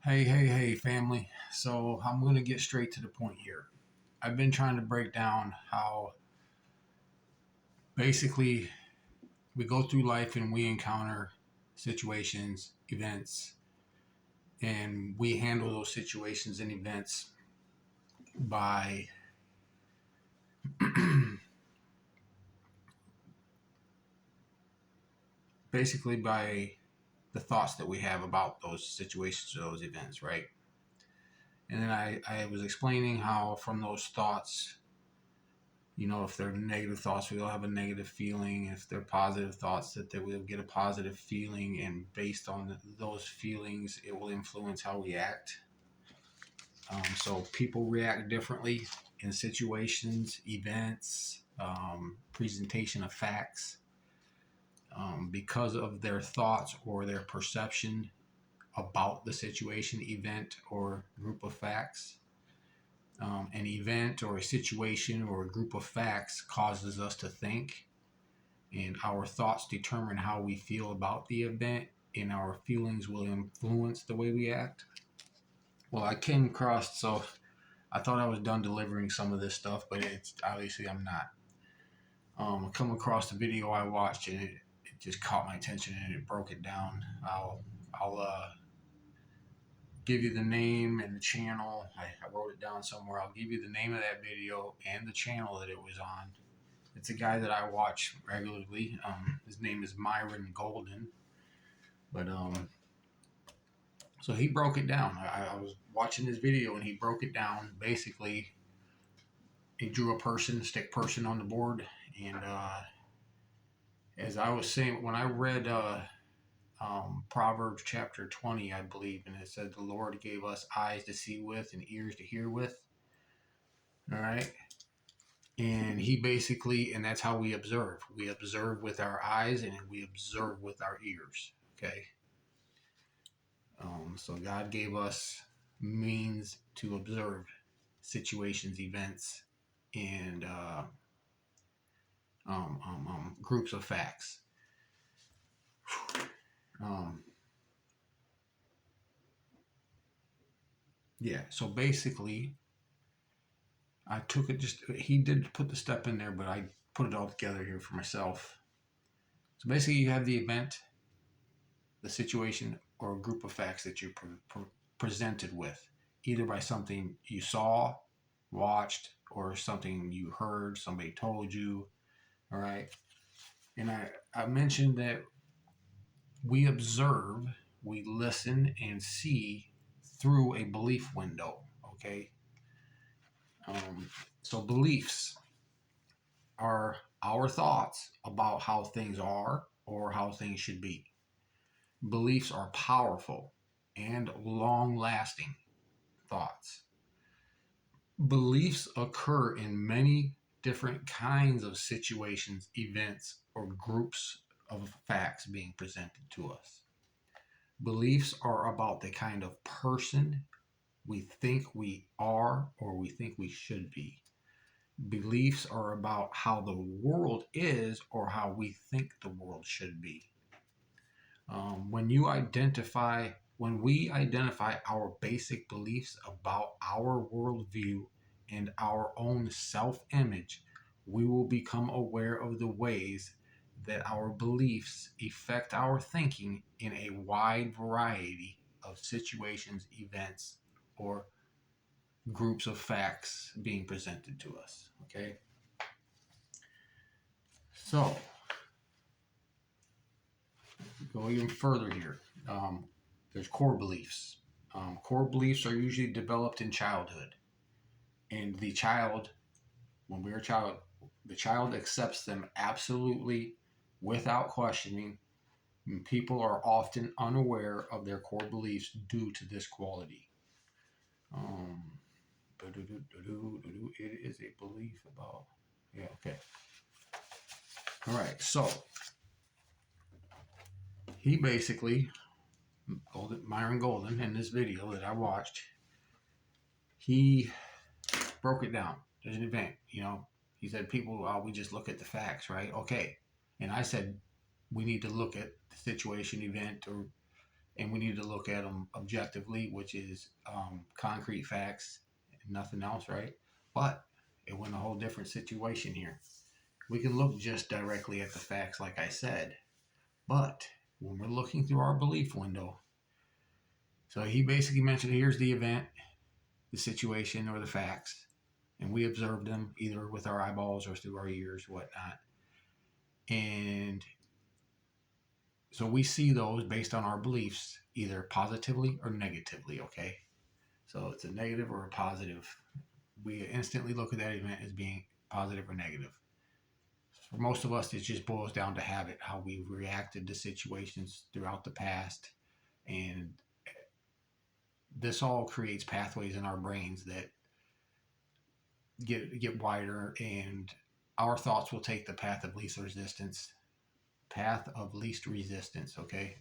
Hey, family. So I'm going to get straight to the point here. I've been trying to break down how basically we go through life and we encounter situations, events, and we handle those situations and events by basically by the thoughts that we have about those situations or those events, right? And then I was explaining how from those thoughts, if they're negative thoughts, we'll have a negative feeling. If they're positive thoughts, that they will get a positive feeling. And based on those feelings, it will influence how we act. So people react differently in situations, events, presentation of facts, because of their thoughts or their perception about the situation, event, or group of facts. An event or a situation or a group of facts causes us to think, and our thoughts determine how we feel about the event, and our feelings will influence the way we act. Well, I came across, so I thought I was done delivering some of this stuff, but it's obviously I'm not. I come across the video I watched, and it just caught my attention, and it broke it down. I'll give you the name and the channel. I wrote it down somewhere. I'll give you the name of that video and the channel that it was on. It's a guy that I watch regularly. His name is Myron Golden. But so he broke it down. I was watching his video and he broke it down. Basically, he drew a stick person on the board. And as I was saying, when I read Proverbs chapter 20, I believe, and it said the Lord gave us eyes to see with and ears to hear with. All right. And he basically, and that's how we observe. We observe with our eyes and we observe with our ears. Okay. So God gave us means to observe situations, events, and groups of facts. Yeah. So basically, I took it he did put the step in there, but I put it all together here for myself. So basically, you have the event, the situation, or a group of facts that you're presented with, either by something you saw, watched, or something you heard, somebody told you. All right. And I mentioned that we observe, we listen, and see through a belief window. Okay. So beliefs are our thoughts about how things are or how things should be. Beliefs are powerful and long lasting thoughts. Beliefs occur in many different kinds of situations, events, or groups of facts being presented to us. Beliefs are about the kind of person we think we are or we think we should be. Beliefs are about how the world is or how we think the world should be. When we identify our basic beliefs about our worldview and our own self-image, we will become aware of the ways that our beliefs affect our thinking in a wide variety of situations, events, or groups of facts being presented to us. Okay? So, go even further here. There's core beliefs. Core beliefs are usually developed in childhood. And when we're a child, the child accepts them absolutely without questioning. And people are often unaware of their core beliefs due to this quality. It is a belief about, yeah, okay. All right, so he basically, Myron Golden, in this video that I watched, he broke it down. There's an event, he said we just look at the facts, right? Okay. And I said, we need to look at the situation, event, and we need to look at them objectively, which is concrete facts and nothing else, right? But it went a whole different situation here. We can look just directly at the facts, like I said, but when we're looking through our belief window, so he basically mentioned here's the event, the situation, or the facts, and we observed them either with our eyeballs or through our ears, whatnot. And so we see those based on our beliefs, either positively or negatively, okay? So it's a negative or a positive. We instantly look at that event as being positive or negative. For most of us, it just boils down to habit, how we've reacted to situations throughout the past. And this all creates pathways in our brains that get wider, and our thoughts will take the path of least resistance. Okay?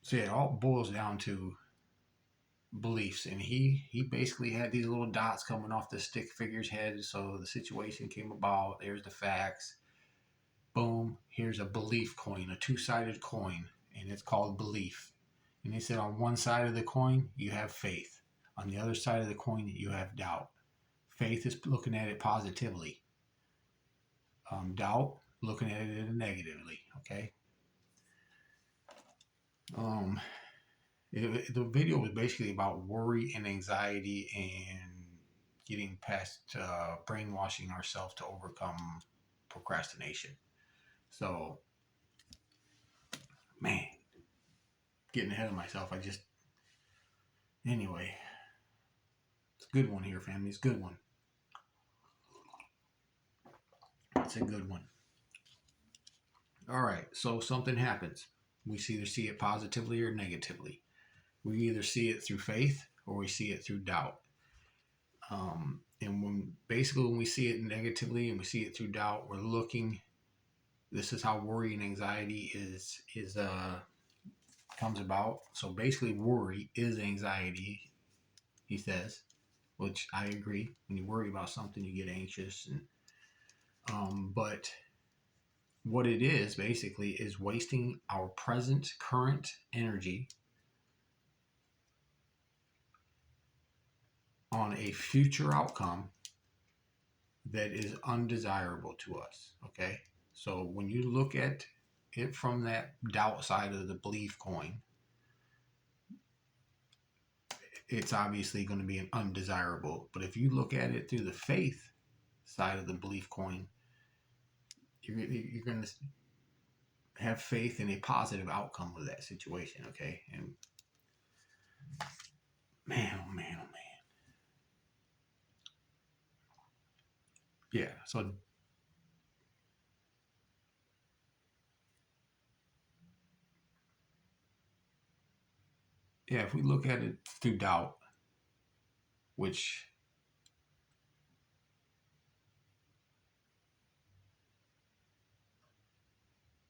So yeah, it all boils down to beliefs, and he basically had these little dots coming off the stick figure's head. So the situation came about, there's the facts, boom, here's a belief coin, a two-sided coin, and it's called belief. And he said on one side of the coin you have faith, on the other side of the coin you have doubt. Faith is looking at it positively, doubt looking at it negatively. Okay. um the video was basically about worry and anxiety and getting past brainwashing ourselves to overcome procrastination. So, man, getting ahead of myself. Anyway, it's a good one here, family. It's a good one. It's a good one. All right, so something happens. We either see it positively or negatively. We either see it through faith or we see it through doubt. And when we see it negatively and we see it through doubt, we're looking. This is how worry and anxiety is comes about. So basically, worry is anxiety, he says, which I agree. When you worry about something, you get anxious, and but what it is basically is wasting our current energy on a future outcome that is undesirable to us. Okay, so when you look at it from that doubt side of the belief coin, it's obviously going to be an undesirable. But if you look at it through the faith side of the belief coin, you're going to have faith in a positive outcome of that situation. Okay, and man, oh man, oh man, yeah. So yeah, if we look at it through doubt, which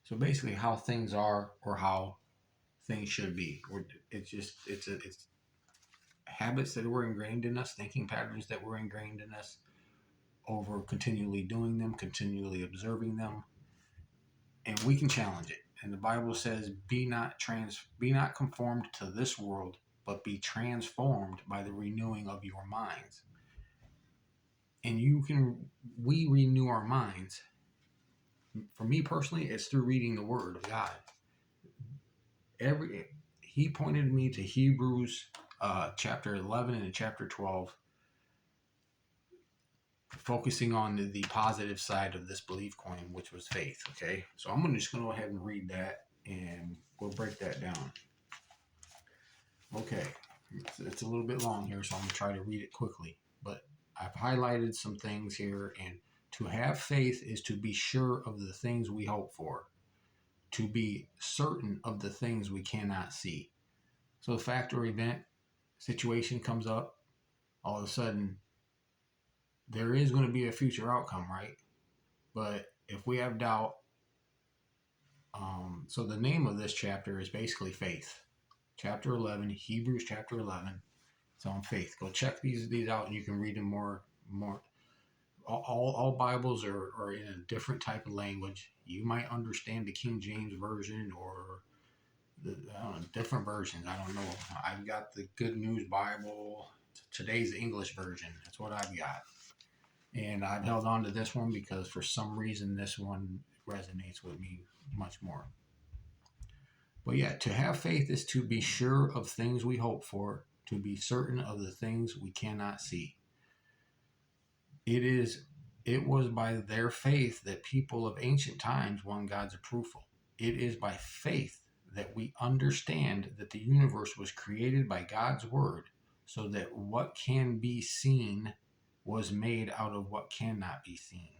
so basically how things are or how things should be, or it's habits that were ingrained in us, thinking patterns that were ingrained in us over continually doing them, continually observing them, and we can challenge it. And the Bible says, be not conformed to this world, but be transformed by the renewing of your minds. And we renew our minds. For me personally, it's through reading the Word of God. He pointed me to Hebrews chapter 11 and chapter 12, focusing on the positive side of this belief coin, which was faith. Okay, so I'm just going to go ahead and read that, and we'll break that down. Okay, it's a little bit long here, so I'm going to try to read it quickly. But I've highlighted some things here, and to have faith is to be sure of the things we hope for, to be certain of the things we cannot see. So the fact or event situation comes up, all of a sudden, there is going to be a future outcome, right? But if we have doubt, so the name of this chapter is basically faith. Chapter 11, Hebrews chapter 11. It's on faith. Go check these out, and you can read them more all Bibles are in a different type of language. You might understand the King James version or I don't know, different versions. I don't know. I've got the Good News Bible. Today's English version. That's what I've got. And I've held on to this one because for some reason this one resonates with me much more. But yeah, to have faith is to be sure of things we hope for, to be certain of the things we cannot see. It was by their faith that people of ancient times won God's approval. It is by faith that we understand that the universe was created by God's word, so that what can be seen was made out of what cannot be seen.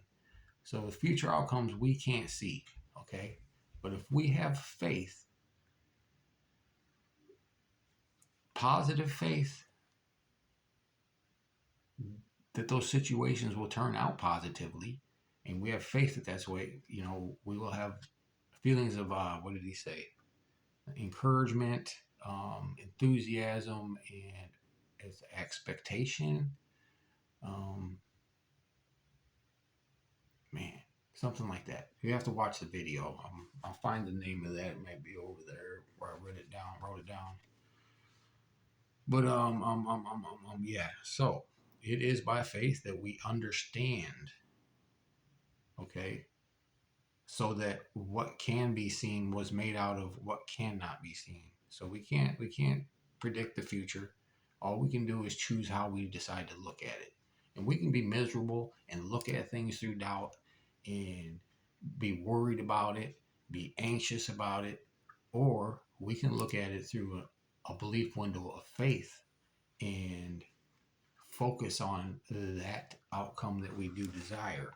So the future outcomes we can't see, okay? But if we have faith, positive faith, that those situations will turn out positively, and we have faith that that's the way, we will have feelings of, what did he say? Encouragement, enthusiasm, and as expectation. Man, something like that. You have to watch the video. I'll find the name of that. It might be over there where I wrote it down. But yeah. So it is by faith that we understand. Okay, so that what can be seen was made out of what cannot be seen. So we can't predict the future. All we can do is choose how we decide to look at it. And we can be miserable and look at things through doubt and be worried about it, be anxious about it, or we can look at it through a belief window of faith and focus on that outcome that we do desire.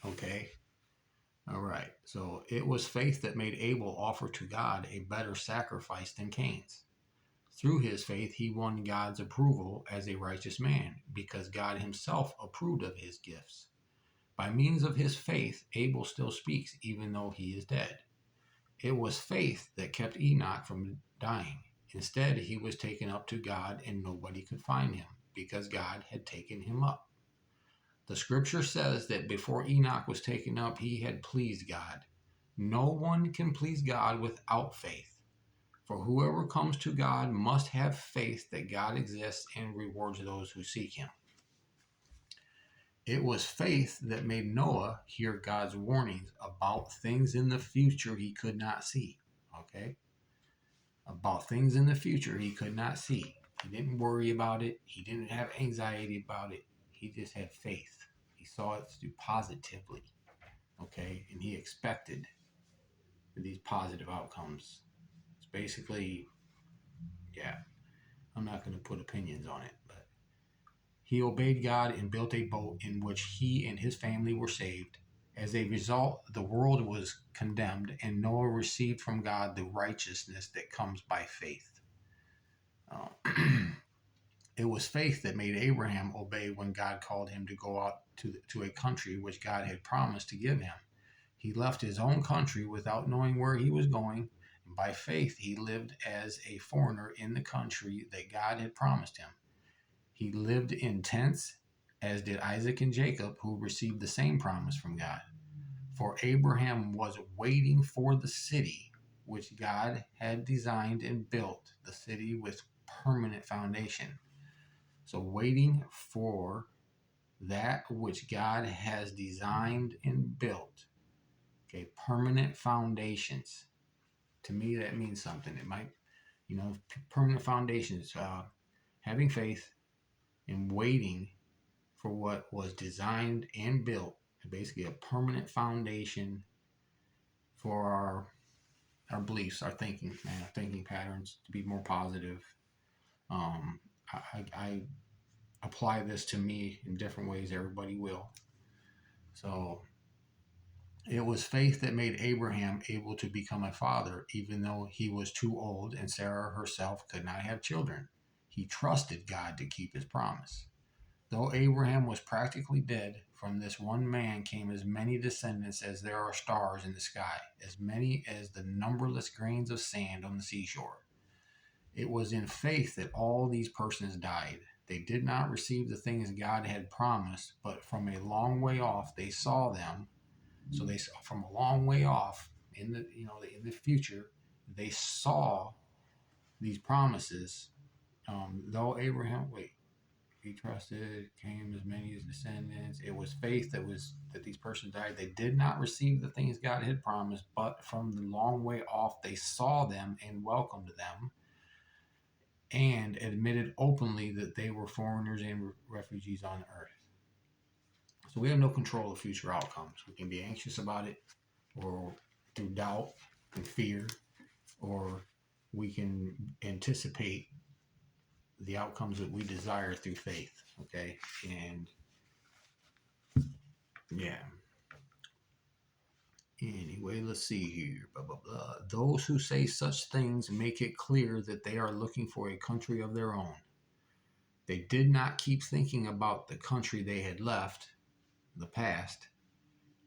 Okay? All right. So it was faith that made Abel offer to God a better sacrifice than Cain's. Through his faith, he won God's approval as a righteous man because God himself approved of his gifts. By means of his faith, Abel still speaks even though he is dead. It was faith that kept Enoch from dying. Instead, he was taken up to God and nobody could find him because God had taken him up. The scripture says that before Enoch was taken up, he had pleased God. No one can please God without faith. For whoever comes to God must have faith that God exists and rewards those who seek him. It was faith that made Noah hear God's warnings about things in the future he could not see. Okay? About things in the future he could not see. He didn't worry about it. He didn't have anxiety about it. He just had faith. He saw it through positively. Okay? And he expected these positive outcomes. It's basically, yeah, I'm not going to put opinions on it, but he obeyed God and built a boat in which he and his family were saved. As a result, the world was condemned, and Noah received from God the righteousness that comes by faith. It was faith that made Abraham obey when God called him to go out to a country which God had promised to give him. He left his own country without knowing where he was going, and by faith he lived as a foreigner in the country that God had promised him. He lived in tents, as did Isaac and Jacob, who received the same promise from God. For Abraham was waiting for the city which God had designed and built, the city with permanent foundation. So waiting for that which God has designed and built. Okay, permanent foundations. To me, that means something. It might, permanent foundations. Having faith and waiting for what was designed and built, basically a permanent foundation for our beliefs, our thinking, our thinking patterns to be more positive. I apply this to me in different ways. Everybody will. So it was faith that made Abraham able to become a father, even though he was too old and Sarah herself could not have children. He trusted God to keep his promise. Though Abraham was practically dead, from this one man came as many descendants as there are stars in the sky, as many as the numberless grains of sand on the seashore. It was in faith that all these persons died, They did not receive the things God had promised, but from a long way off they saw them. So they saw from a long way off in the in the future, they saw these promises. Though Abraham, he trusted, came as many as descendants. It was faith that these persons died. They did not receive the things God had promised, but from the long way off they saw them and welcomed them, and admitted openly that they were foreigners and refugees on earth. So we have no control of future outcomes. We can be anxious about it, or through doubt and fear, or we can anticipate the outcomes that we desire through faith. Okay, and yeah. Anyway, let's see here. Blah, blah, blah. Those who say such things make it clear that they are looking for a country of their own. They did not keep thinking about the country they had left, the past.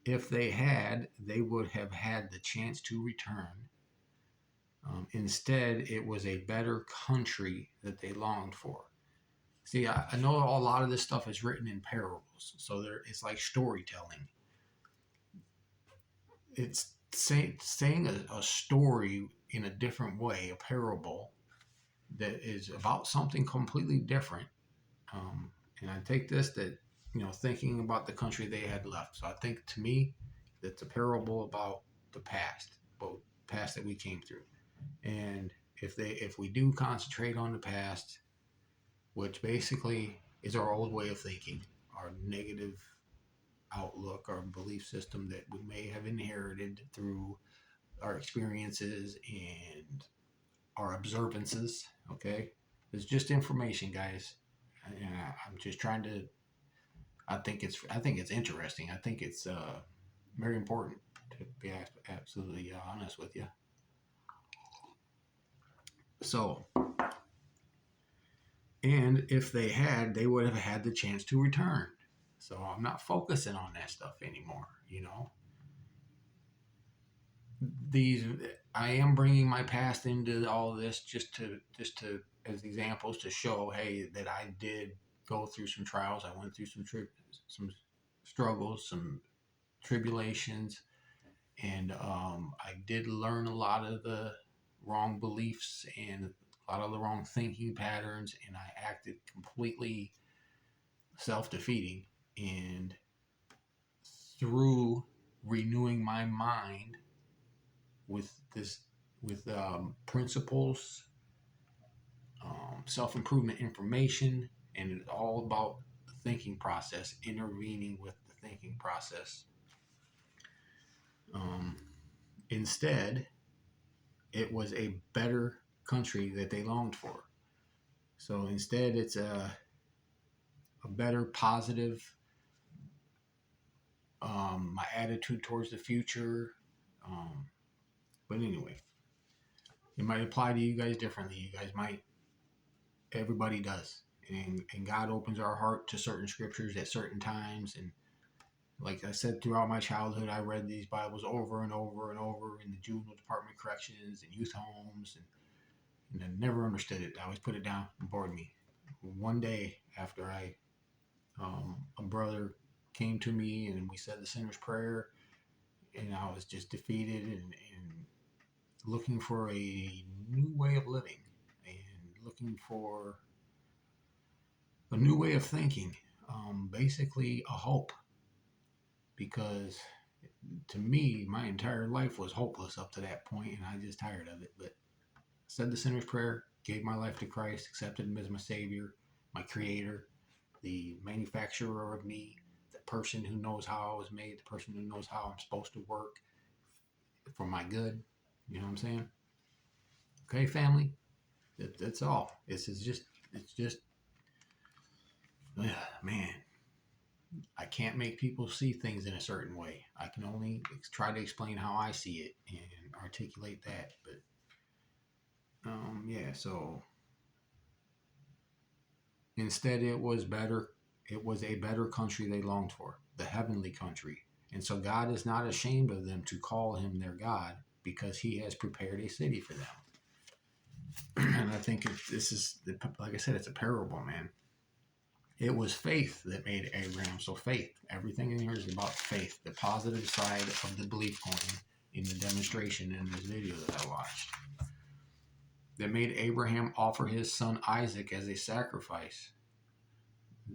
If they had, they would have had the chance to return. Instead, it was a better country that they longed for. See, I know a lot of this stuff is written in parables, so it's like storytelling. It's saying a story in a different way, a parable that is about something completely different. And I take this that, thinking about the country they had left. So I think, to me, that's a parable about the past, about the past that we came through. And if we do concentrate on the past, which basically is our old way of thinking, our negative outlook, our belief system that we may have inherited through our experiences and our observances. Okay, it's just information, guys. And I'm just trying to. I think it's interesting. I think it's very important, to be absolutely honest with you. So, and if they had, they would have had the chance to return. So I'm not focusing on that stuff anymore. These I am bringing my past into all of this just to as examples to show, hey, that I did go through some trials. I went through some struggles, some tribulations, and I did learn a lot of the wrong beliefs and a lot of the wrong thinking patterns, and I acted completely self-defeating. And through renewing my mind with principles, self-improvement information, and it's all about the thinking process, intervening with the thinking process. Instead, it was a better country that they longed for. So instead, it's a better, positive, my attitude towards the future. But anyway, it might apply to you guys differently. You guys might, everybody does. And God opens our heart to certain scriptures at certain times. And like I said, throughout my childhood, I read these Bibles over and over and over in the juvenile department corrections and youth homes. And I never understood it. I always put it down and bored me. One day after a brother came to me and we said the sinner's prayer, and I was just defeated and looking for a new way of living and looking for a new way of thinking, basically a hope, because to me, my entire life was hopeless up to that point, and I just tired of it. But I said the sinner's prayer, gave my life to Christ, accepted him as my Savior, my Creator, the manufacturer of me, the person who knows how I was made, the person who knows how I'm supposed to work for my good. You know what I'm saying? Okay, family. That's all. It's just, man. I can't make people see things in a certain way. I can only try to explain how I see it and articulate that. But yeah. So instead, it was better. It was a better country they longed for, the heavenly country. And so God is not ashamed of them to call him their God, because he has prepared a city for them. And I think this is, like I said, it's a parable, man. It was faith that made Abraham. So faith, everything in here is about faith, the positive side of the belief coin in the demonstration in this video that I watched. That made Abraham offer his son Isaac as a sacrifice.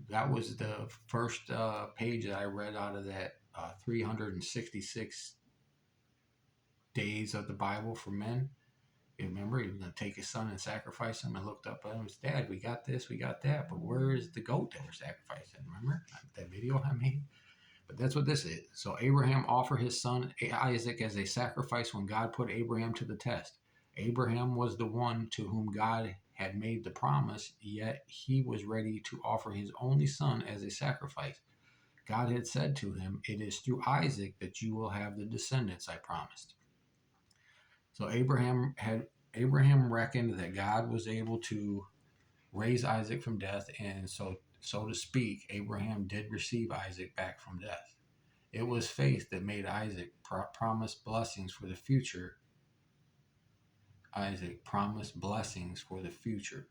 That was the first page that I read out of that 366 days of the Bible for men. You remember, he was going to take his son and sacrifice him. I looked up at him. Dad, we got this, we got that, but where is the goat that we're sacrificing? Remember that video I made? But that's what this is. So Abraham offered his son Isaac as a sacrifice when God put Abraham to the test. Abraham was the one to whom God had made the promise, yet he was ready to offer his only son as a sacrifice. God had said to him, "It is through Isaac that you will have the descendants I promised." So Abraham reckoned that God was able to raise Isaac from death, and so to speak, Abraham did receive Isaac back from death. It was faith that made Isaac promise blessings for the future. Isaac promised blessings for the future.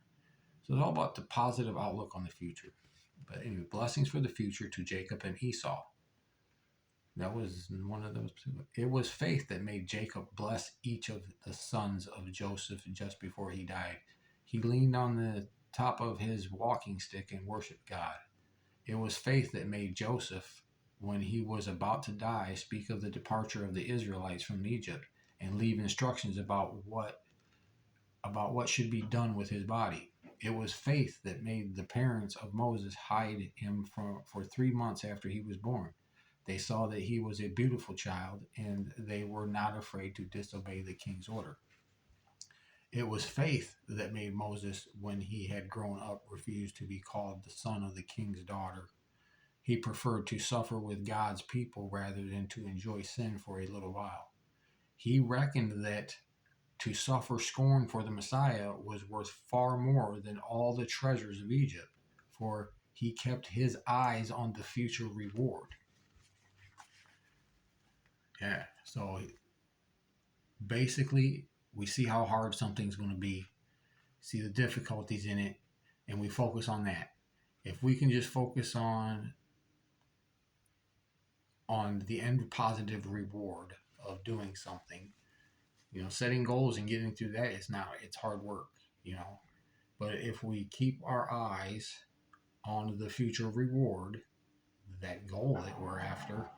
So it's all about the positive outlook on the future. But anyway, blessings for the future to Jacob and Esau. That was one of those. It was faith that made Jacob bless each of the sons of Joseph just before he died. He leaned on the top of his walking stick and worshiped God. It was faith that made Joseph, when he was about to die, speak of the departure of the Israelites from Egypt and leave instructions about what should be done with his body. It was faith that made the parents of Moses hide him for 3 months after he was born. They saw that he was a beautiful child, and they were not afraid to disobey the king's order. It was faith that made Moses, when he had grown up, refuse to be called the son of the king's daughter. He preferred to suffer with God's people rather than to enjoy sin for a little while. He reckoned that to suffer scorn for the Messiah was worth far more than all the treasures of Egypt, for he kept his eyes on the future reward. Yeah, so basically, we see how hard something's going to be, see the difficulties in it, and we focus on that. If we can just focus on the end positive reward of doing something, setting goals and getting through that it's hard work, But if we keep our eyes on the future reward, that goal that we're after,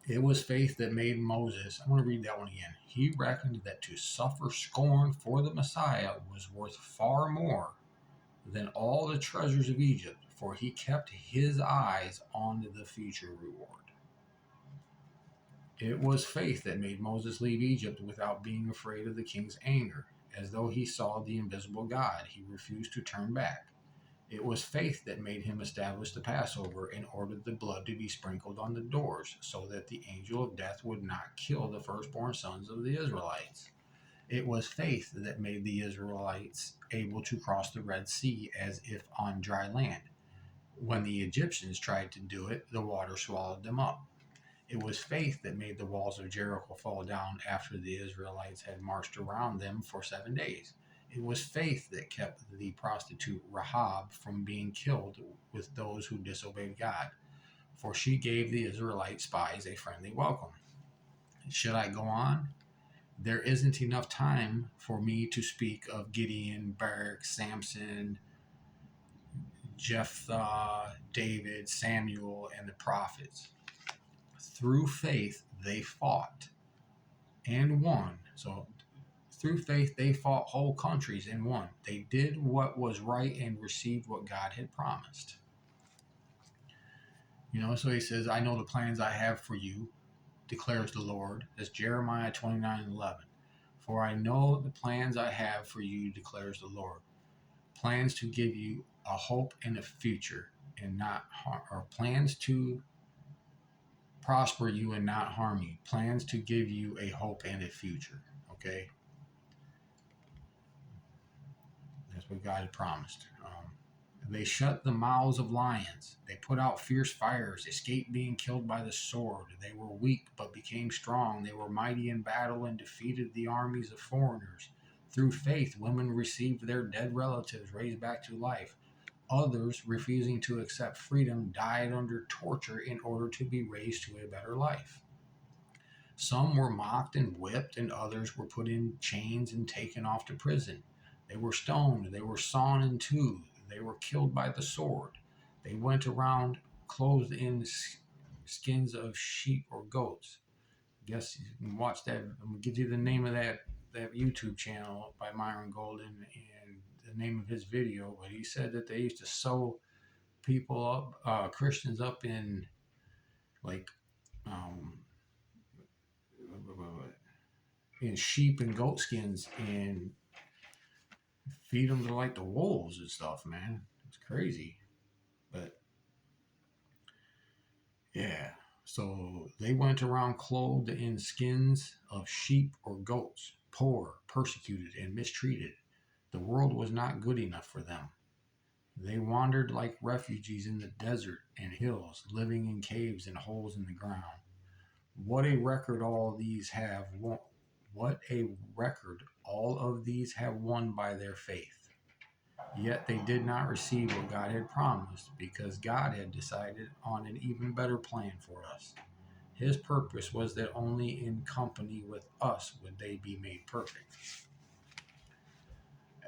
it was faith that made Moses. I want to read that one again. He reckoned that to suffer scorn for the Messiah was worth far more than all the treasures of Egypt, for he kept his eyes on the future reward. It was faith that made Moses leave Egypt without being afraid of the king's anger. As though he saw the invisible God, he refused to turn back. It was faith that made him establish the Passover and ordered the blood to be sprinkled on the doors so that the angel of death would not kill the firstborn sons of the Israelites. It was faith that made the Israelites able to cross the Red Sea as if on dry land. When the Egyptians tried to do it, the water swallowed them up. It was faith that made the walls of Jericho fall down after the Israelites had marched around them for 7 days. It was faith that kept the prostitute Rahab from being killed with those who disobeyed God, for she gave the Israelite spies a friendly welcome. Should I go on? There isn't enough time for me to speak of Gideon, Barak, Samson, Jephthah, David, Samuel, and the prophets. Through faith, they fought and won. So through faith, they fought whole countries and won. They did what was right and received what God had promised. So he says, I know the plans I have for you, declares the Lord. That's Jeremiah 29:11. For I know the plans I have for you, declares the Lord. Plans to give you a hope and a future, and not harm, or plans to prosper you and not harm you. Plans to give you a hope and a future. Okay? That's what God had promised. They shut the mouths of lions. They put out fierce fires, escaped being killed by the sword. They were weak but became strong. They were mighty in battle and defeated the armies of foreigners. Through faith, women received their dead relatives raised back to life. Others, refusing to accept freedom, died under torture in order to be raised to a better life. Some were mocked and whipped, and others were put in chains and taken off to prison. They were stoned, they were sawn in two, they were killed by the sword. They went around clothed in skins of sheep or goats. Guess you can watch that. I'm gonna give you the name of that YouTube channel by Myron Golden and the name of his video. But he said that they used to sew people up, Christians up in like um, in sheep and goat skins and feed them to like the wolves and stuff. Man, it's crazy. But yeah. So they went around clothed in skins of sheep or goats, poor, persecuted, and mistreated. The world was not good enough for them. They wandered like refugees in the desert and hills, living in caves and holes in the ground. What a record all these have won. What a record all of these have won by their faith. Yet they did not receive what God had promised because God had decided on an even better plan for us. His purpose was that only in company with us would they be made perfect.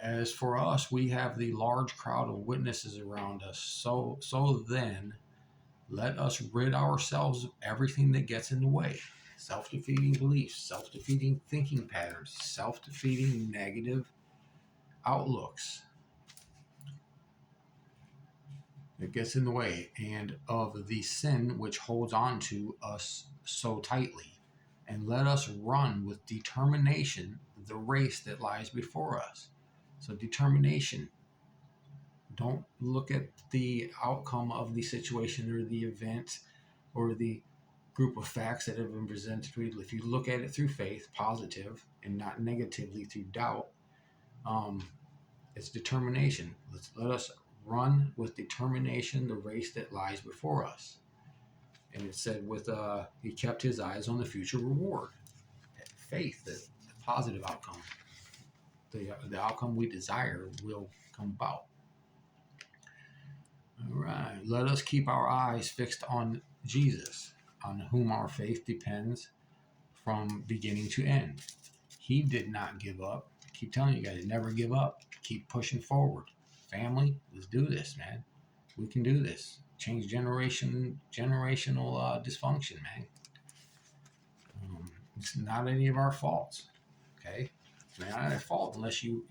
As for us, we have the large crowd of witnesses around us. So then, let us rid ourselves of everything that gets in the way. Self-defeating beliefs, self-defeating thinking patterns, self-defeating negative outlooks that gets in the way, and of the sin which holds on to us so tightly. And let us run with determination the race that lies before us. So determination. Don't look at the outcome of the situation or the event or the group of facts that have been presented to you. If you look at it through faith, positive, and not negatively through doubt, it's determination. Let us run with determination the race that lies before us. And it said he kept his eyes on the future reward. Faith, the positive outcome. The outcome we desire will come about. All right. Let us keep our eyes fixed on Jesus, on whom our faith depends from beginning to end. He did not give up. I keep telling you guys, never give up. Keep pushing forward. Family, let's do this, man. We can do this. Change generational dysfunction, man. It's not any of our faults. Okay, it's not our fault unless you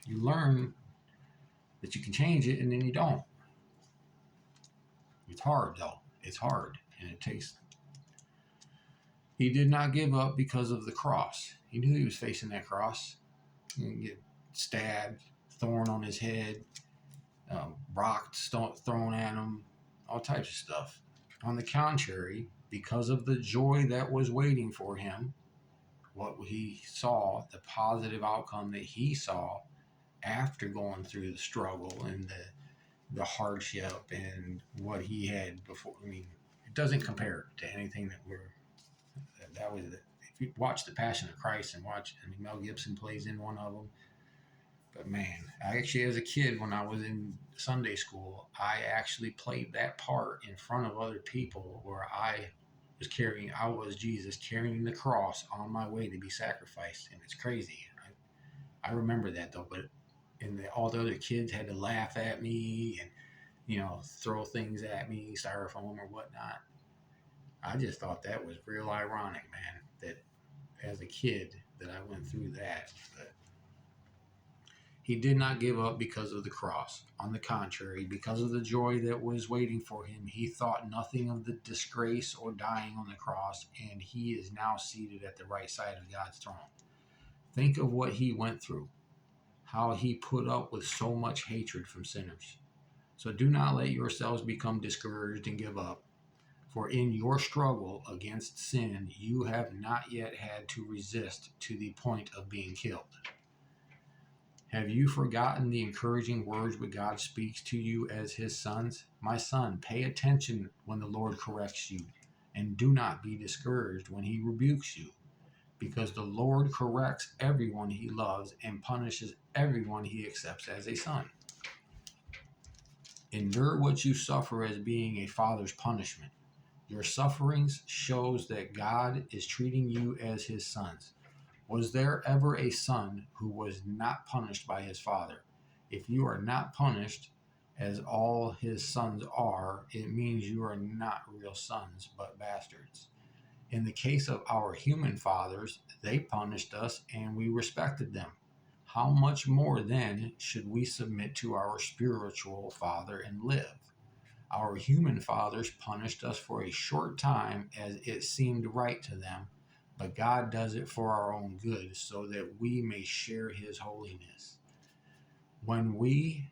learn that you can change it, and then you don't. It's hard though. It's hard, and it takes. He did not give up because of the cross. He knew he was facing that cross. He would get stabbed, thorn on his head, rock thrown at him, all types of stuff. On the contrary, because of the joy that was waiting for him, what he saw, the positive outcome that he saw after going through the struggle and the hardship and what he had before. I mean, it doesn't compare to anything that was. If you watch The Passion of Christ and Mel Gibson plays in one of them. But man, I actually, as a kid, when I was in Sunday school, I actually played that part in front of other people where I was Jesus carrying the cross on my way to be sacrificed. And it's crazy. I remember that though, but all the other kids had to laugh at me and, throw things at me, styrofoam or whatnot. I just thought that was real ironic, man, that as a kid that I went through that. But he did not give up because of the cross. On the contrary, because of the joy that was waiting for him, he thought nothing of the disgrace or dying on the cross, and he is now seated at the right side of God's throne. Think of what he went through, how he put up with so much hatred from sinners. So do not let yourselves become discouraged and give up. For in your struggle against sin, you have not yet had to resist to the point of being killed. Have you forgotten the encouraging words which God speaks to you as his sons? My son, pay attention when the Lord corrects you, and do not be discouraged when he rebukes you. because the Lord corrects everyone he loves and punishes everyone he accepts as a son. Endure what you suffer as being a father's punishment. Your sufferings shows that God is treating you as his sons. Was there ever a son who was not punished by his father? If you are not punished as all his sons are, it means you are not real sons, but bastards. In the case of our human fathers, they punished us and we respected them. How much more then should we submit to our spiritual Father and live? Our human fathers punished us for a short time as it seemed right to them, but God does it for our own good so that we may share his holiness. When we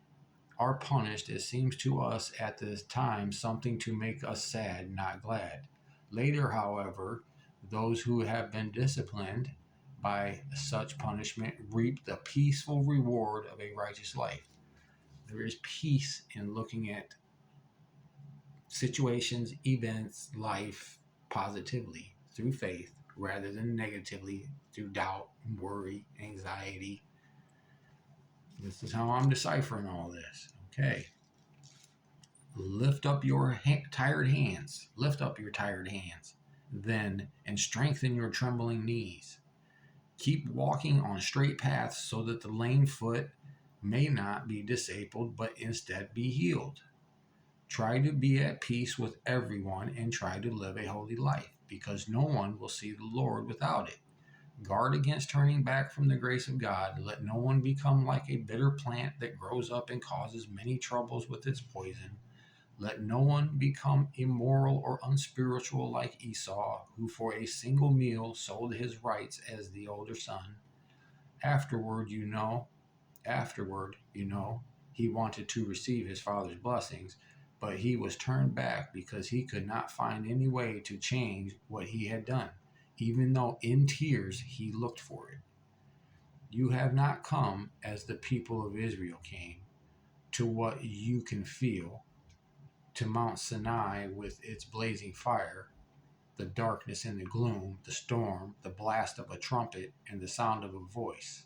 are punished, it seems to us at this time something to make us sad, not glad. Later, however, those who have been disciplined by such punishment reap the peaceful reward of a righteous life. There is peace in looking at situations, events, life positively through faith rather than negatively through doubt, worry, anxiety. This is how I'm deciphering all this. Okay. Lift up your tired hands. Lift up your tired hands. Then, and strengthen your trembling knees. Keep walking on straight paths so that the lame foot may not be disabled, but instead be healed. Try to be at peace with everyone and try to live a holy life, because no one will see the Lord without it. Guard against turning back from the grace of God. Let no one become like a bitter plant that grows up and causes many troubles with its poison. Let no one become immoral or unspiritual like Esau, who for a single meal sold his rights as the older son. Afterward, he wanted to receive his father's blessings, but he was turned back because he could not find any way to change what he had done, even though in tears he looked for it. You have not come as the people of Israel came, to what you can feel, to Mount Sinai with its blazing fire, the darkness and the gloom, the storm, the blast of a trumpet, and the sound of a voice.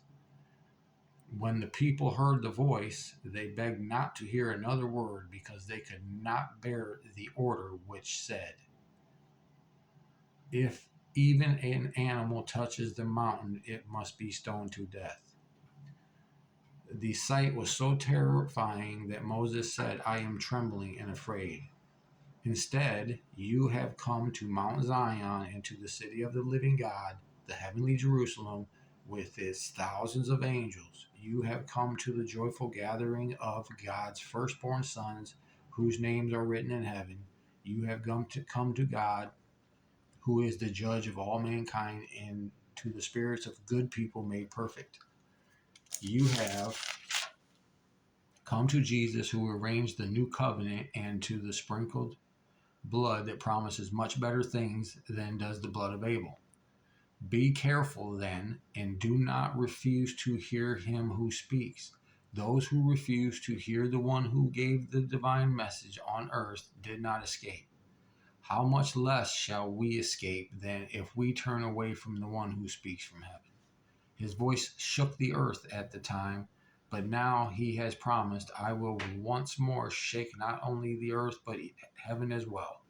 When the people heard the voice, they begged not to hear another word because they could not bear the order which said, if even an animal touches the mountain, it must be stoned to death. The sight was so terrifying that Moses said, I am trembling and afraid. Instead, you have come to Mount Zion and to the city of the living God, the heavenly Jerusalem, with its thousands of angels. You have come to the joyful gathering of God's firstborn sons, whose names are written in heaven. You have come to God, who is the judge of all mankind, and to the spirits of good people made perfect. You have come to Jesus, who arranged the new covenant, and to the sprinkled blood that promises much better things than does the blood of Abel. Be careful then, and do not refuse to hear him who speaks. Those who refuse to hear the one who gave the divine message on earth did not escape. How much less shall we escape then if we turn away from the one who speaks from heaven? His voice shook the earth at the time, but now he has promised, I will once more shake not only the earth, but heaven as well.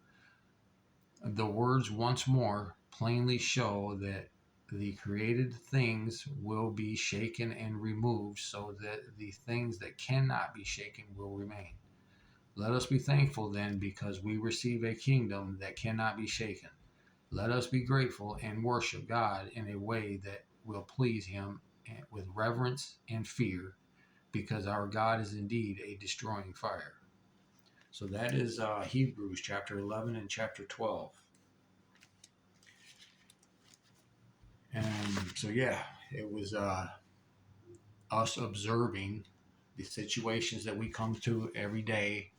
The words once more plainly show that the created things will be shaken and removed so that the things that cannot be shaken will remain. Let us be thankful then because we receive a kingdom that cannot be shaken. Let us be grateful and worship God in a way that will please him with reverence and fear, because our God is indeed a destroying fire. So that is Hebrews chapter 11 and chapter 12. And so, yeah, it was us observing the situations that we come to every day.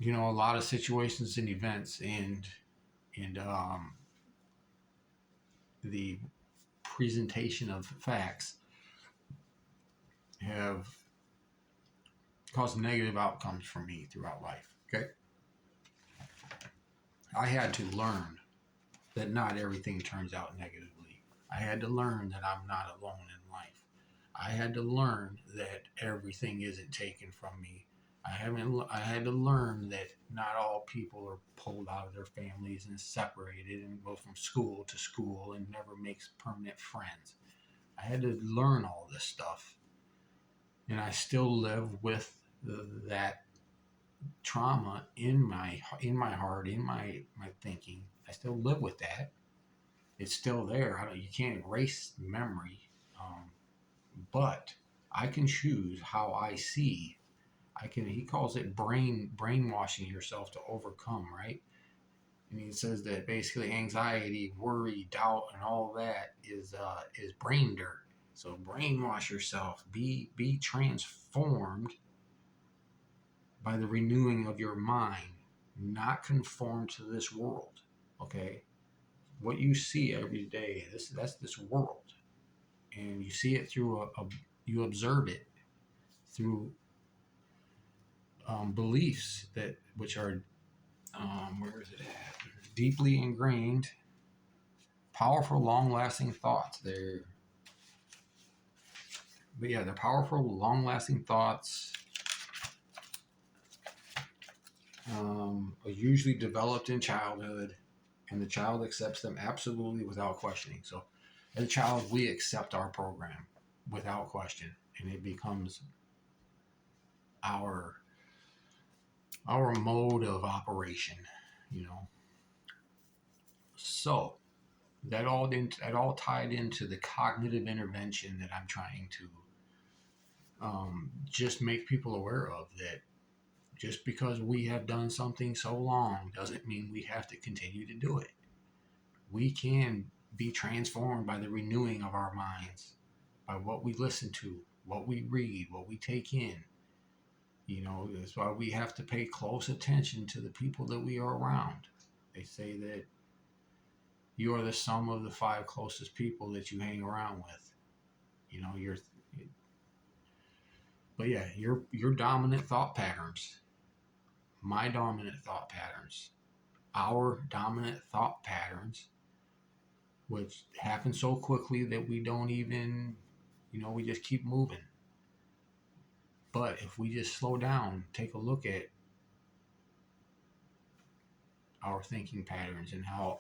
A lot of situations and events and the presentation of facts have caused negative outcomes for me throughout life. Okay. I had to learn that not everything turns out negatively. I had to learn that I'm not alone in life. I had to learn that everything isn't taken from me. I had to learn that not all people are pulled out of their families and separated and go from school to school and never makes permanent friends. I had to learn all this stuff, and I still live with that trauma in my heart, in my thinking. I still live with that. It's still there. You can't erase memory, um, but I can choose how I see. I can. He calls it brainwashing yourself to overcome, right? And he says that basically anxiety, worry, doubt, and all that is brain dirt. So brainwash yourself. Be transformed by the renewing of your mind, not conform to this world. Okay, what you see every day, that's this world, and you see it through you observe it through beliefs that which are where is it at? Deeply ingrained, powerful, long-lasting thoughts. They're powerful, long-lasting thoughts. Are usually developed in childhood, and the child accepts them absolutely without questioning. So, as a child, we accept our program without question, and it becomes our mode of operation. You know, so that all tied into the cognitive intervention that I'm trying to just make people aware of, that just because we have done something so long doesn't mean we have to continue to do it. We can be transformed by the renewing of our minds, by what we listen to, what we read, what we take in. You know, that's why we have to pay close attention to the people that we are around. They say that you are the sum of the 5 closest people that you hang around with. You know, but yeah, your dominant thought patterns, my dominant thought patterns, our dominant thought patterns, which happen so quickly that we don't even, we just keep moving. But if we just slow down, take a look at our thinking patterns and how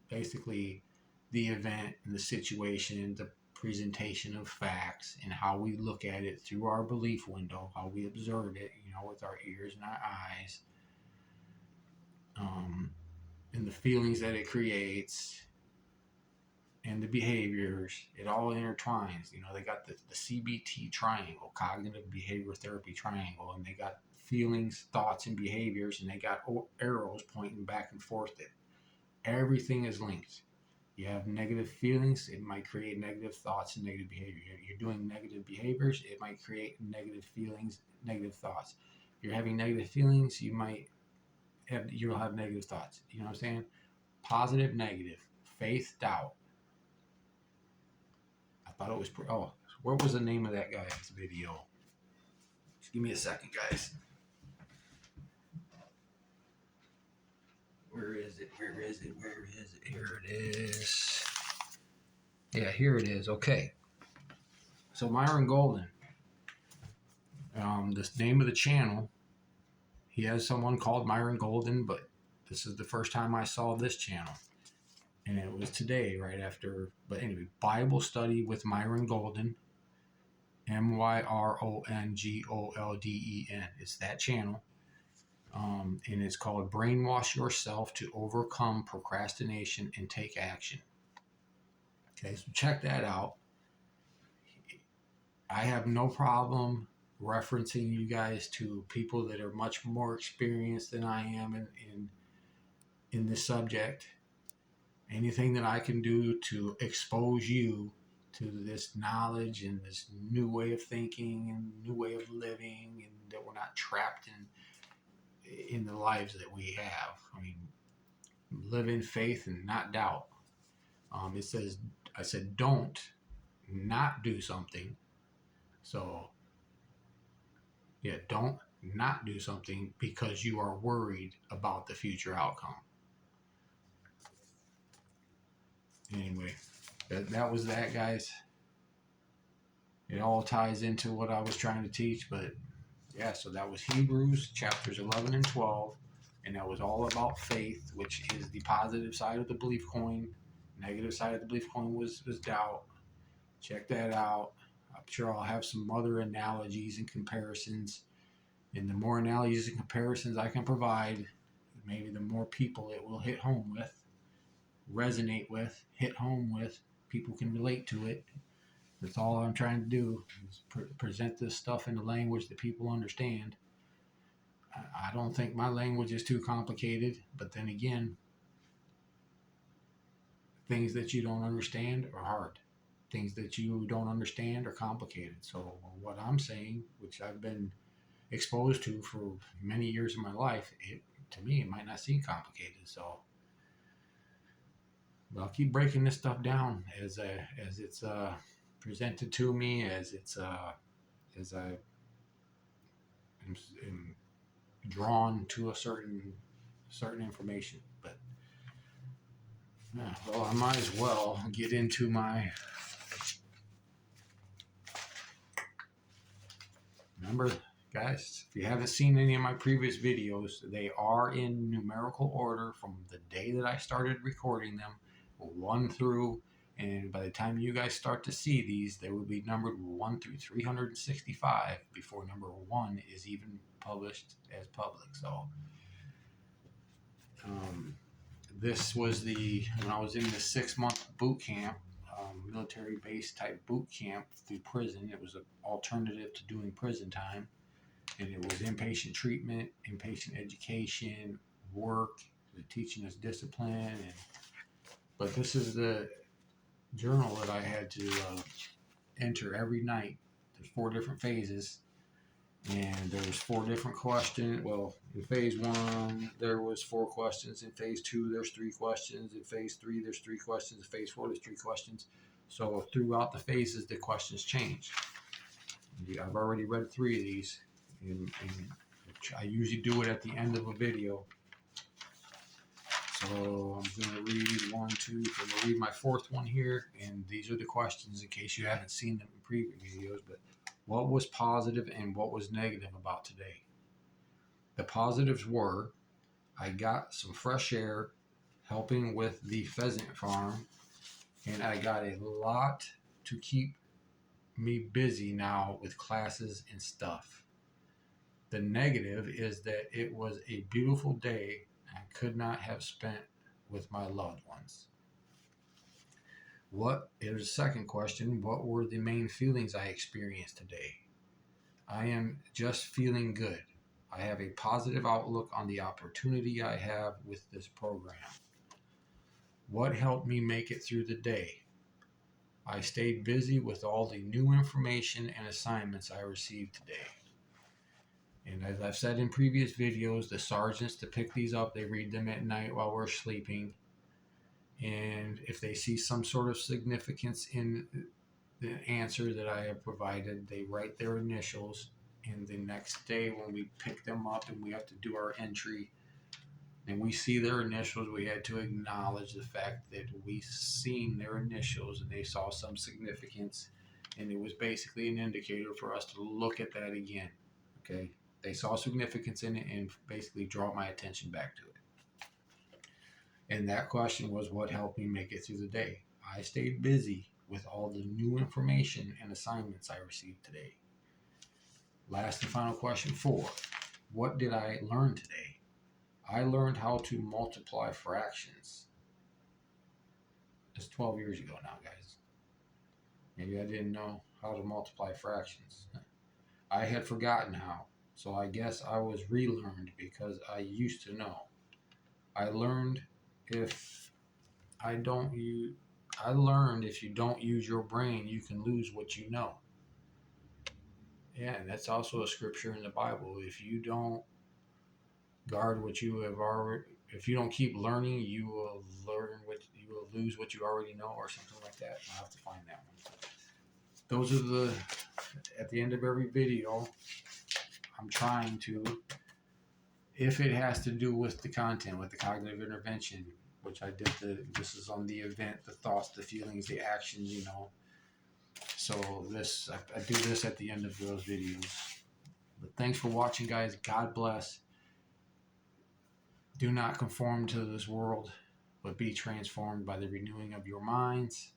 basically the event and the situation, the presentation of facts, and how we look at it through our belief window, how we observe it, with our ears and our eyes, and the feelings that it creates, and the behaviors, it all intertwines. They got the CBT triangle, cognitive behavior therapy triangle, and they got feelings, thoughts, and behaviors, and they got arrows pointing back and forth. That everything is linked. You have negative feelings, it might create negative thoughts and negative behavior. You're doing negative behaviors, it might create negative feelings, negative thoughts. If you're having negative feelings, you'll have negative thoughts. You know what I'm saying? Positive, negative, faith, doubt. I thought it was what was the name of that guy's video? Just give me a second, guys. Where is it? Here it is. Yeah, here it is. Okay. So Myron Golden, the name of the channel, he has someone called Myron Golden, but this is the first time I saw this channel. And it was today, right after. But anyway, Bible Study with Myron Golden, MYRONGOLDEN. It's that channel. And it's called Brainwash Yourself to Overcome Procrastination and Take Action. Okay, so check that out. I have no problem referencing you guys to people that are much more experienced than I am in this subject. Anything that I can do to expose you to this knowledge and this new way of thinking and new way of living, and that we're not trapped in the lives that we have. I mean, live in faith and not doubt. I said, don't not do something. So, yeah, don't not do something because you are worried about the future outcome. anyway, that was that, guys. It all ties into what I was trying to teach, but yeah, so that was Hebrews chapters 11 and 12, and that was all about faith, which is the positive side of the belief coin. Negative side of the belief coin was doubt. Check that out. I'm sure I'll have some other analogies and comparisons, and the more analogies and comparisons I can provide, maybe the more people it will hit home with, resonate with, hit home with. People can relate to it. That's all I'm trying to do, is present this stuff in a language that people understand. I don't think my language is too complicated, but then again, things that you don't understand are hard. Things that you don't understand are complicated. So what I'm saying, which I've been exposed to for many years of my life, to me, it might not seem complicated. So but I'll keep breaking this stuff down as it's presented to me, as I am drawn to a certain information. But well, I might as well get into my. Remember, guys, if you haven't seen any of my previous videos, they are in numerical order from the day that I started recording them, 1 through, and by the time you guys start to see these, they will be numbered 1 through 365 before number 1 is even published as public. So this was when I was in the 6-month boot camp, military base type boot camp through prison. It was an alternative to doing prison time, and it was inpatient treatment, inpatient education, work, teaching us discipline. But this is the journal that I had to enter every night. There's 4 different phases, and there's 4 different questions. Well, in phase 1 there was 4 questions. In phase 2 there's 3 questions. In phase 3 there's 3 questions. In phase 4 there's 3 questions. So throughout the phases the questions change. I've already read 3 of these, and I usually do it at the end of a video. So I'm going to read 1, 2. I'm going to read my 4th one here, and these are the questions in case you haven't seen them in previous videos. But what was positive and what was negative about today? The positives were, I got some fresh air helping with the pheasant farm, and I got a lot to keep me busy now with classes and stuff. The negative is that it was a beautiful day I could not have spent with my loved ones. Here's the second question. What were the main feelings I experienced today? I am just feeling good. I have a positive outlook on the opportunity I have with this program. What helped me make it through the day? I stayed busy with all the new information and assignments I received today. And as I've said in previous videos, the sergeants to pick these up, they read them at night while we're sleeping. And if they see some sort of significance in the answer that I have provided, they write their initials. And the next day when we pick them up and we have to do our entry and we see their initials, we had to acknowledge the fact that we seen their initials and they saw some significance. And it was basically an indicator for us to look at that again. Okay. They saw significance in it and basically draw my attention back to it. And that question was what helped me make it through the day. I stayed busy with all the new information and assignments I received today. Last and final question 4. What did I learn today? I learned how to multiply fractions. It's 12 years ago now, guys. Maybe I didn't know how to multiply fractions. I had forgotten how. So I guess I was relearned because I used to know. I learned if you don't use your brain, you can lose what you know. Yeah, and that's also a scripture in the Bible. If you don't guard what you have already, if you don't keep learning, you will lose what you already know, or something like that. I'll have to find that one. Those are at the end of every video, I'm trying to, if it has to do with the content, with the cognitive intervention, which I did this is on the event, the thoughts, the feelings, the actions, So I do this at the end of those videos. But thanks for watching, guys. God bless. Do not conform to this world, but be transformed by the renewing of your minds.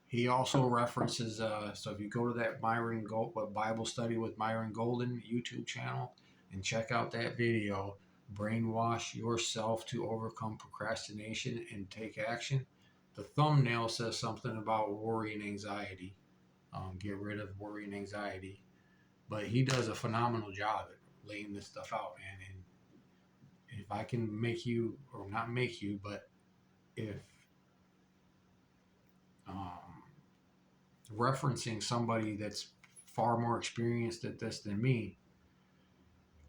He also references, so if you go to that Bible Study with Myron Golden YouTube channel and check out that video, Brainwash Yourself to Overcome Procrastination and Take Action. The thumbnail says something about worry and anxiety. Get rid of worry and anxiety. But he does a phenomenal job at laying this stuff out, man. And if I can make you, or not make you, but if referencing somebody that's far more experienced at this than me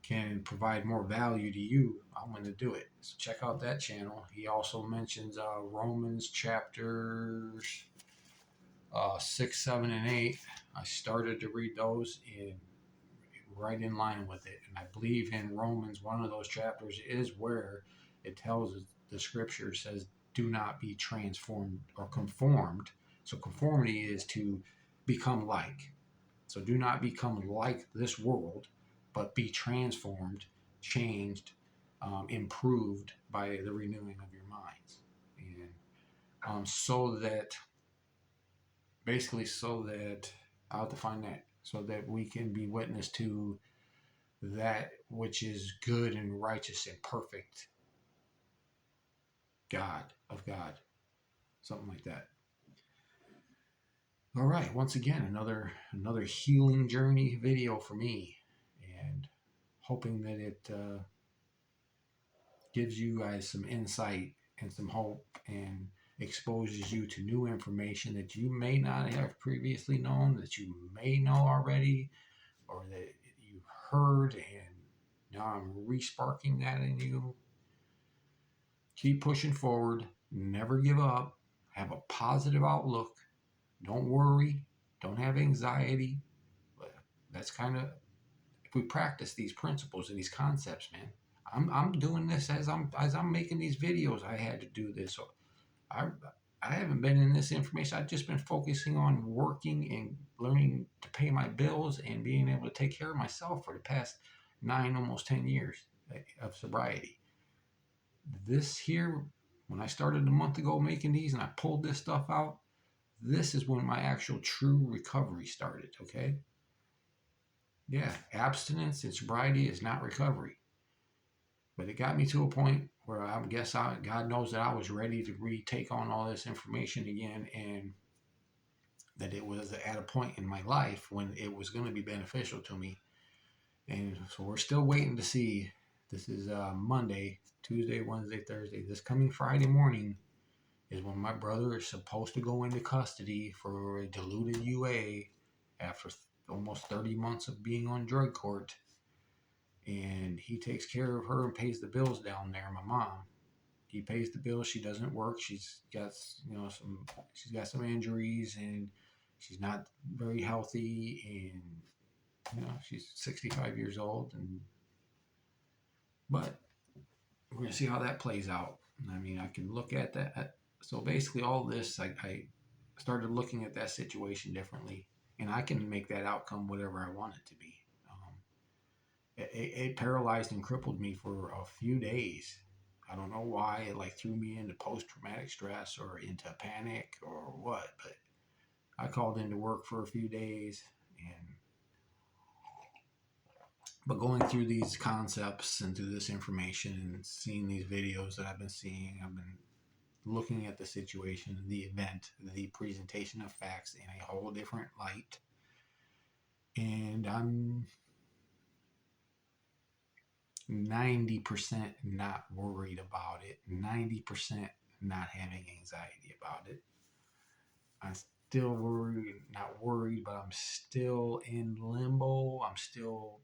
can provide more value to you, I'm going to do it. So check out that channel. He also mentions Romans chapters 6, 7, and 8. I started to read those right in line with it. And I believe in Romans, one of those chapters is where it tells us, the scripture says, do not be transformed or conformed. So conformity is to become like. So do not become like this world, but be transformed, changed, improved by the renewing of your minds. And so that I'll have to find that, so that we can be witness to that which is good and righteous and perfect of God, something like that. All right, once again, another healing journey video for me, and hoping that it gives you guys some insight and some hope, and exposes you to new information that you may not have previously known, that you may know already, or that you heard, and now I'm re-sparking that in you. Keep pushing forward. Never give up. Have a positive outlook. Don't worry. Don't have anxiety. But that's kind of, if we practice these principles and these concepts, man. I'm doing this as I'm making these videos. I had to do this. So I haven't been in this information. I've just been focusing on working and learning to pay my bills and being able to take care of myself for the past 9, almost 10 years of sobriety. This here, when I started a month ago making these and I pulled this stuff out, this is when my actual true recovery started, okay? Yeah, abstinence and sobriety is not recovery. But it got me to a point where God knows that I was ready to retake on all this information again, and that it was at a point in my life when it was going to be beneficial to me. And so we're still waiting to see. This is Monday, Tuesday, Wednesday, Thursday. This coming Friday morning is when my brother is supposed to go into custody for a diluted UA after almost 30 months of being on drug court. And he takes care of her and pays the bills down there, my mom. He pays the bills. She doesn't work. She's got some injuries, and she's not very healthy, and she's 65 years old, but we're going to see how that plays out. I mean, I can look at that. So basically all this, I started looking at that situation differently, and I can make that outcome whatever I want it to be. It paralyzed and crippled me for a few days. I don't know why. It threw me into post-traumatic stress or into panic or what, but I called into work for a few days, but going through these concepts and through this information and seeing these videos that I've been seeing, I've been looking at the situation, the event, the presentation of facts in a whole different light. And I'm 90% not worried about it, 90% not having anxiety about it. I'm still not worried, but I'm still in limbo. I'm still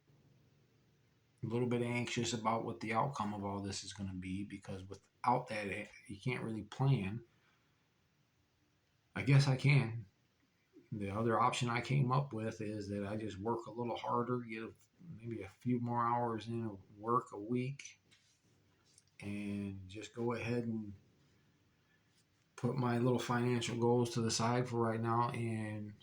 a little bit anxious about what the outcome of all this is going to be, because without that, you can't really plan. I guess I can. the other option I came up with is that I just work a little harder, get maybe a few more hours in of work a week, and just go ahead and put my little financial goals to the side for right now and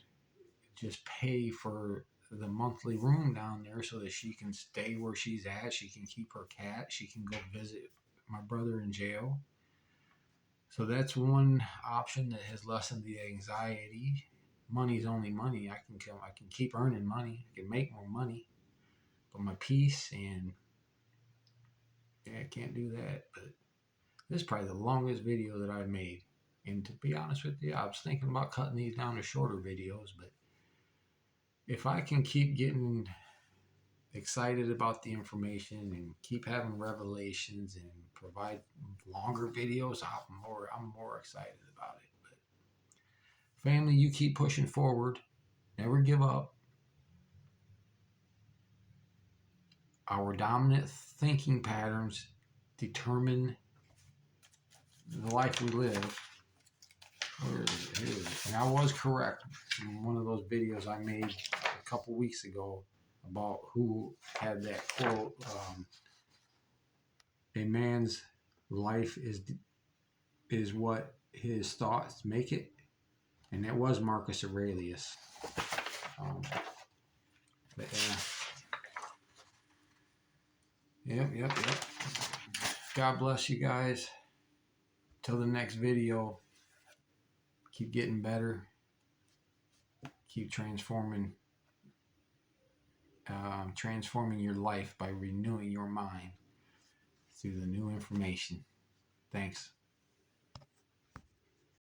just pay for the monthly room down there so that she can stay where she's at. She can keep her cat. She can go visit my brother in jail. So that's one option that has lessened the anxiety. Money's only money. I can keep earning money. I can make more money, but my peace and yeah, I can't do that. But this is probably the longest video that I've made. And to be honest with you, I was thinking about cutting these down to shorter videos, but if I can keep getting excited about the information and keep having revelations and provide longer videos, I'm more excited about it. But family, you keep pushing forward. Never give up. Our dominant thinking patterns determine the life we live. Where is it? Here it is. And I was correct in one of those videos I made a couple weeks ago about who had that quote. A man's life is what his thoughts make it, and that was Marcus Aurelius. But yep. God bless you guys. Till the next video. Keep getting better. Keep transforming your life by renewing your mind through the new information. Thanks.